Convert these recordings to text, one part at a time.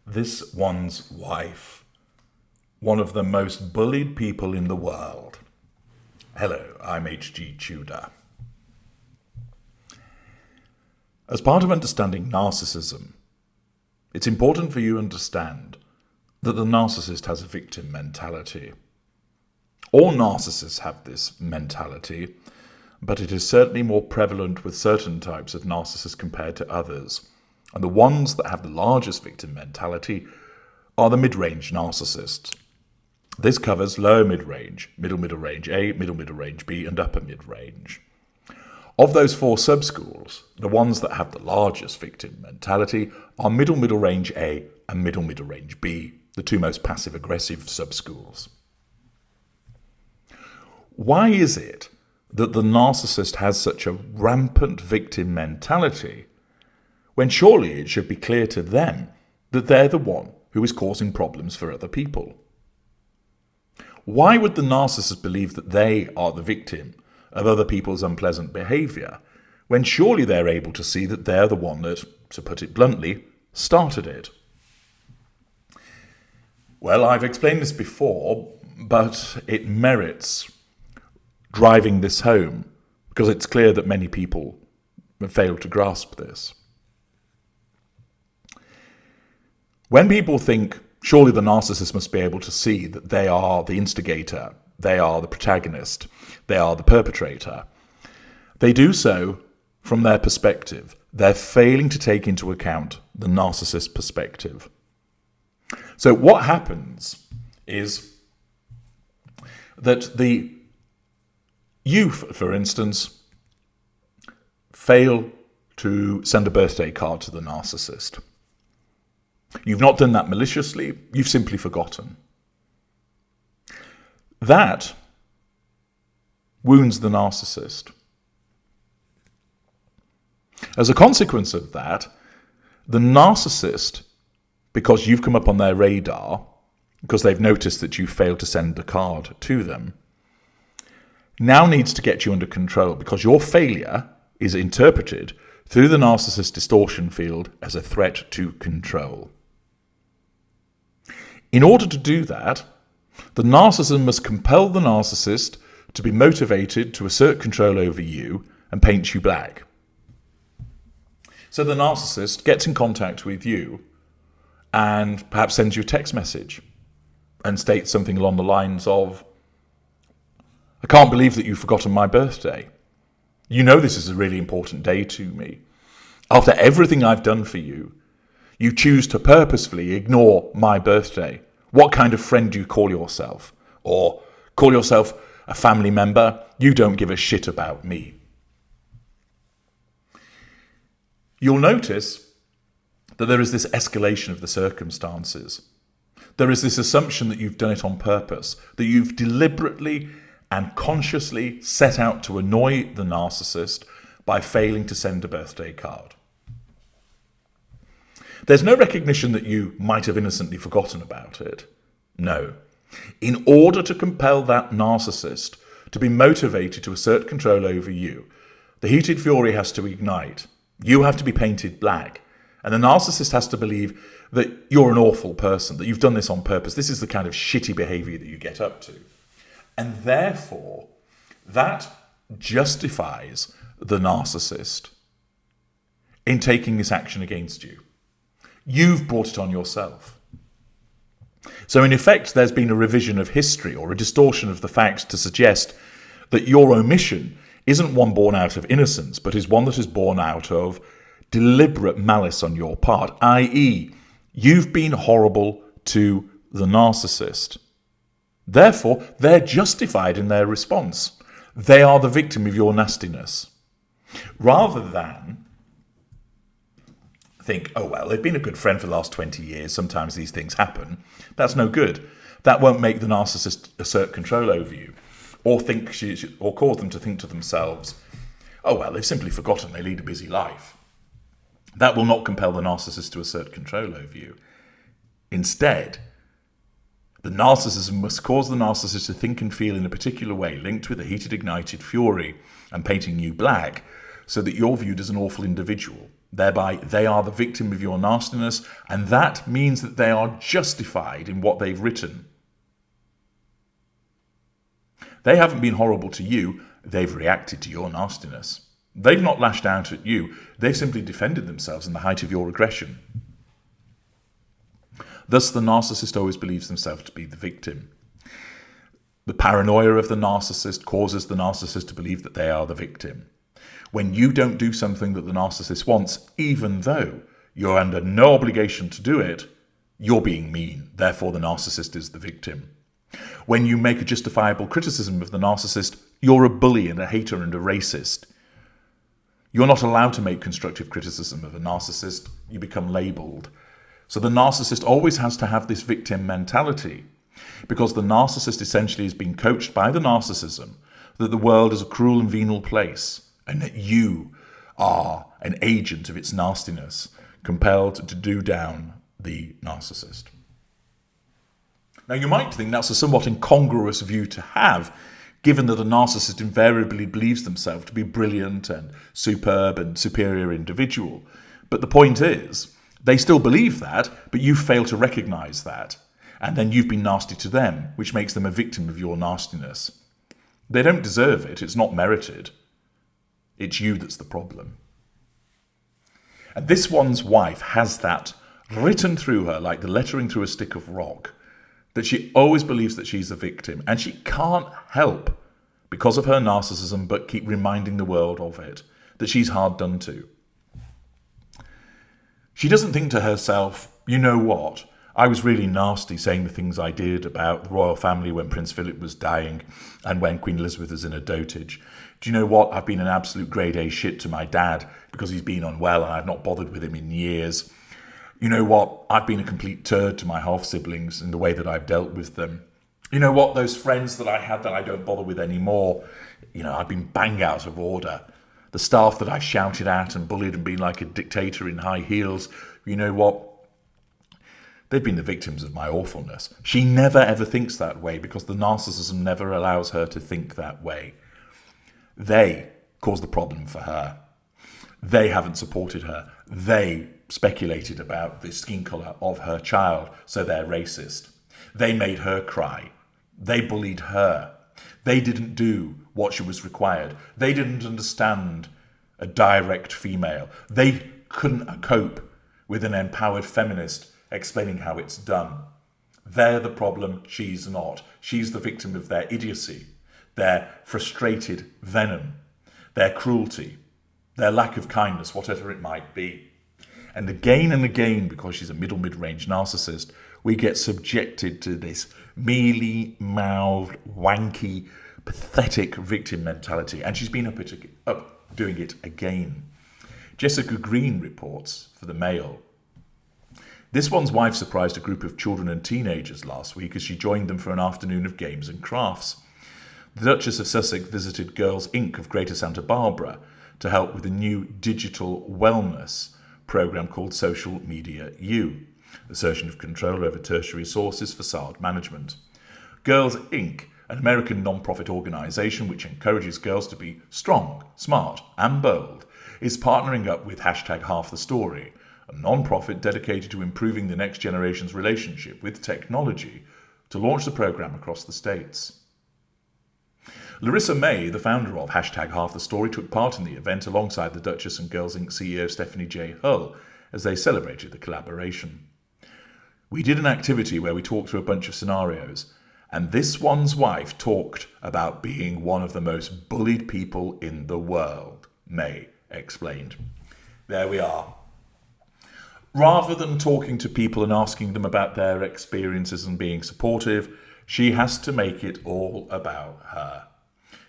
this one's wife, one of the most bullied people in the world. Hello, I'm HG Tudor. As part of understanding narcissism, it's important for you to understand that the narcissist has a victim mentality. All narcissists have this mentality, but it is certainly more prevalent with certain types of narcissists compared to others. And the ones that have the largest victim mentality are the mid-range narcissists. This covers lower mid-range, middle range A, middle range B, and upper mid-range. Of those four sub-schools, the ones that have the largest victim mentality are middle range A and middle range B, the two most passive-aggressive sub-schools. Why is it that the narcissist has such a rampant victim mentality when surely it should be clear to them that they're the one who is causing problems for other people? Why would the narcissist believe that they are the victim of other people's unpleasant behaviour when surely they're able to see that they're the one that, to put it bluntly, started it? Well, I've explained this before, but it merits driving this home because it's clear that many people have failed to grasp this. When people think, surely the narcissist must be able to see that they are the instigator, they are the protagonist, they are the perpetrator, they do so from their perspective. They're failing to take into account the narcissist perspective. So what happens is that you, for instance, fail to send a birthday card to the narcissist. You've not done that maliciously, you've simply forgotten. That wounds the narcissist. As a consequence of that, the narcissist, because you've come up on their radar, because they've noticed that you failed to send a card to them, now needs to get you under control because your failure is interpreted through the narcissist distortion field as a threat to control. In order to do that, the narcissist must compel the narcissist to be motivated to assert control over you and paint you black. So the narcissist gets in contact with you and perhaps sends you a text message and states something along the lines of, "I can't believe that you've forgotten my birthday. You know this is a really important day to me. After everything I've done for you, you choose to purposefully ignore my birthday. What kind of friend do you call yourself? Or call yourself a family member? You don't give a shit about me." You'll notice that there is this escalation of the circumstances. There is this assumption that you've done it on purpose, that you've deliberately and consciously set out to annoy the narcissist by failing to send a birthday card. There's no recognition that you might have innocently forgotten about it. No. In order to compel that narcissist to be motivated to assert control over you, the heated fury has to ignite. You have to be painted black. And the narcissist has to believe that you're an awful person, that you've done this on purpose. This is the kind of shitty behaviour that you get up to. And therefore, that justifies the narcissist in taking this action against you. You've brought it on yourself. So in effect, there's been a revision of history or a distortion of the facts to suggest that your omission isn't one born out of innocence, but is one that is born out of deliberate malice on your part, i.e., you've been horrible to the narcissist. Therefore, they're justified in their response. They are the victim of your nastiness. Rather than think, oh, well, they've been a good friend for the last 20 years. Sometimes these things happen. That's no good. That won't make the narcissist assert control over you or cause them to think to themselves, oh, well, they've simply forgotten they lead a busy life. That will not compel the narcissist to assert control over you. Instead, the narcissism must cause the narcissist to think and feel in a particular way, linked with a heated, ignited fury and painting you black, so that you're viewed as an awful individual. Thereby, they are the victim of your nastiness, and that means that they are justified in what they've written. They haven't been horrible to you, they've reacted to your nastiness. They've not lashed out at you, they've simply defended themselves in the height of your aggression. Thus, the narcissist always believes themselves to be the victim. The paranoia of the narcissist causes the narcissist to believe that they are the victim. When you don't do something that the narcissist wants, even though you're under no obligation to do it, you're being mean. Therefore, the narcissist is the victim. When you make a justifiable criticism of the narcissist, you're a bully and a hater and a racist. You're not allowed to make constructive criticism of a narcissist. You become labelled. So the narcissist always has to have this victim mentality, because the narcissist essentially is being coached by the narcissism that the world is a cruel and venal place, and that you are an agent of its nastiness, compelled to do down the narcissist. Now, you might think that's a somewhat incongruous view to have, given that a narcissist invariably believes themselves to be brilliant and superb and superior individual. But the point is, they still believe that, but you fail to recognise that. And then you've been nasty to them, which makes them a victim of your nastiness. They don't deserve it. It's not merited. It's you that's the problem. And this one's wife has that written through her like the lettering through a stick of rock, that she always believes that she's a victim, and she can't help, because of her narcissism, but keep reminding the world of it, that she's hard done to. She doesn't think to herself, you know what, I was really nasty saying the things I did about the royal family when Prince Philip was dying and when Queen Elizabeth was in a dotage. Do you know what? I've been an absolute grade A shit to my dad because he's been unwell and I've not bothered with him in years. You know what? I've been a complete turd to my half-siblings in the way that I've dealt with them. You know what? Those friends that I had that I don't bother with anymore, I've been bang out of order. The staff that I shouted at and bullied and been like a dictator in high heels, you know what? They've been the victims of my awfulness. She never ever thinks that way because the narcissism never allows her to think that way. They caused the problem for her. They haven't supported her. They speculated about the skin colour of her child, so they're racist. They made her cry. They bullied her. They didn't do what she was required. They didn't understand a direct female. They couldn't cope with an empowered feminist explaining how it's done. They're the problem, she's not. She's the victim of their idiocy, their frustrated venom, their cruelty, their lack of kindness, whatever it might be. And again, because she's a mid-range narcissist, we get subjected to this mealy-mouthed, wanky, pathetic victim mentality. And she's been up doing it again. Jessica Green reports for the Mail. This one's wife surprised a group of children and teenagers last week as she joined them for an afternoon of games and crafts. The Duchess of Sussex visited Girls Inc. of Greater Santa Barbara to help with a new digital wellness program called Social Media U, assertion of control over tertiary sources, facade management. Girls Inc., an American non-profit organisation which encourages girls to be strong, smart and bold, is partnering up with #HalfTheStory, a non-profit dedicated to improving the next generation's relationship with technology, to launch the program across the States. Larissa May, the founder of #HalfTheStory, took part in the event alongside the Duchess and Girls Inc. CEO Stephanie J. Hull as they celebrated the collaboration. We did an activity where we talked through a bunch of scenarios, and this one's wife talked about being one of the most bullied people in the world, May explained. There we are. Rather than talking to people and asking them about their experiences and being supportive, she has to make it all about her.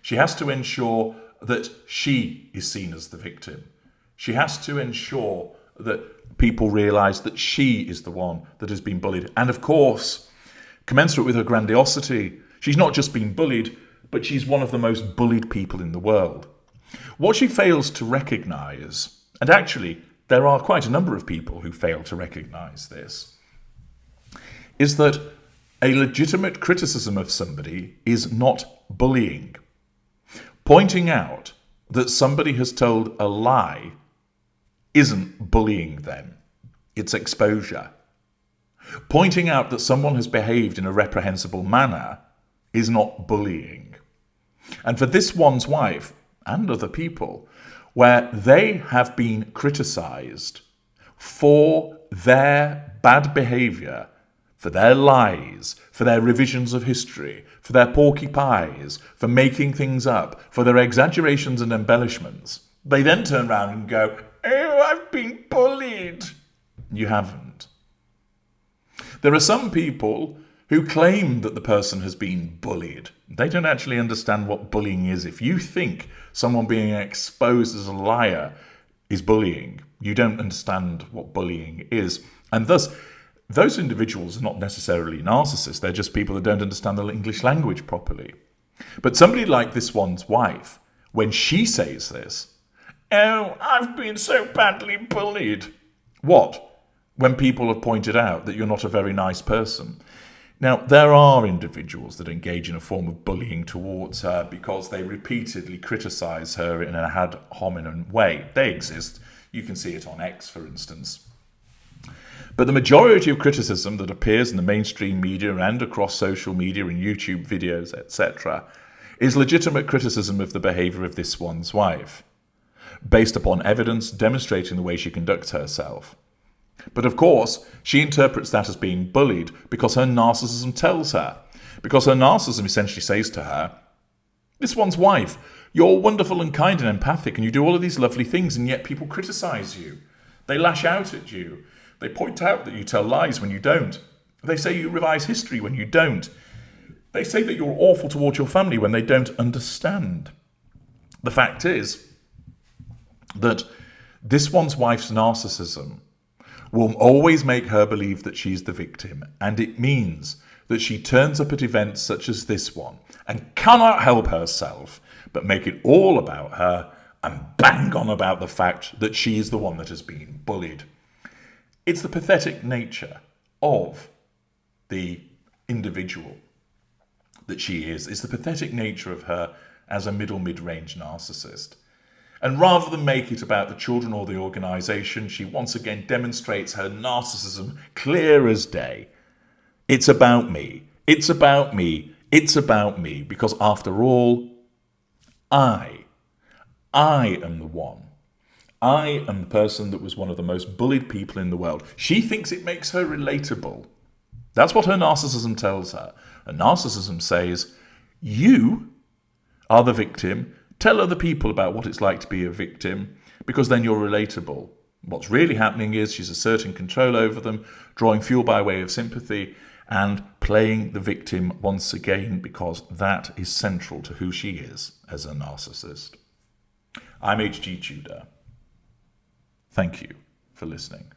She has to ensure that she is seen as the victim. She has to ensure that people realise that she is the one that has been bullied. And of course, commensurate with her grandiosity, she's not just been bullied, but she's one of the most bullied people in the world. What she fails to recognise, and actually there are quite a number of people who fail to recognise this, is that a legitimate criticism of somebody is not bullying. Pointing out that somebody has told a lie isn't bullying then. It's exposure. Pointing out that someone has behaved in a reprehensible manner is not bullying. And for this one's wife and other people, where they have been criticised for their bad behaviour, for their lies, for their revisions of history, for their porky pies, for making things up, for their exaggerations and embellishments, they then turn around and go, "Oh, I've been bullied." You haven't. There are some people who claim that the person has been bullied. They don't actually understand what bullying is. If you think someone being exposed as a liar is bullying, you don't understand what bullying is. And thus, those individuals are not necessarily narcissists. They're just people that don't understand the English language properly. But somebody like this one's wife, when she says this, "Oh, I've been so badly bullied." What? When people have pointed out that you're not a very nice person. Now, there are individuals that engage in a form of bullying towards her because they repeatedly criticise her in an ad hominem way. They exist. You can see it on X, for instance. But the majority of criticism that appears in the mainstream media and across social media and YouTube videos, etc., is legitimate criticism of the behaviour of this one's wife, based upon evidence demonstrating the way she conducts herself. But of course, she interprets that as being bullied because her narcissism tells her. Because her narcissism essentially says to her, "This one's wife, you're wonderful and kind and empathic and you do all of these lovely things, and yet people criticise you. They lash out at you. They point out that you tell lies when you don't. They say you revise history when you don't. They say that you're awful towards your family when they don't understand." The fact is that this one's wife's narcissism will always make her believe that she's the victim, and it means that she turns up at events such as this one and cannot help herself but make it all about her and bang on about the fact that she is the one that has been bullied. It's the pathetic nature of the individual that she is. It's the pathetic nature of her as a mid-range narcissist. And rather than make it about the children or the organisation, she once again demonstrates her narcissism clear as day. It's about me. It's about me. It's about me. Because after all, I am the one. I am the person that was one of the most bullied people in the world. She thinks it makes her relatable. That's what her narcissism tells her. Her narcissism says, you are the victim. Tell other people about what it's like to be a victim, because then you're relatable. What's really happening is she's asserting control over them, drawing fuel by way of sympathy, and playing the victim once again, because that is central to who she is as a narcissist. I'm HG Tudor. Thank you for listening.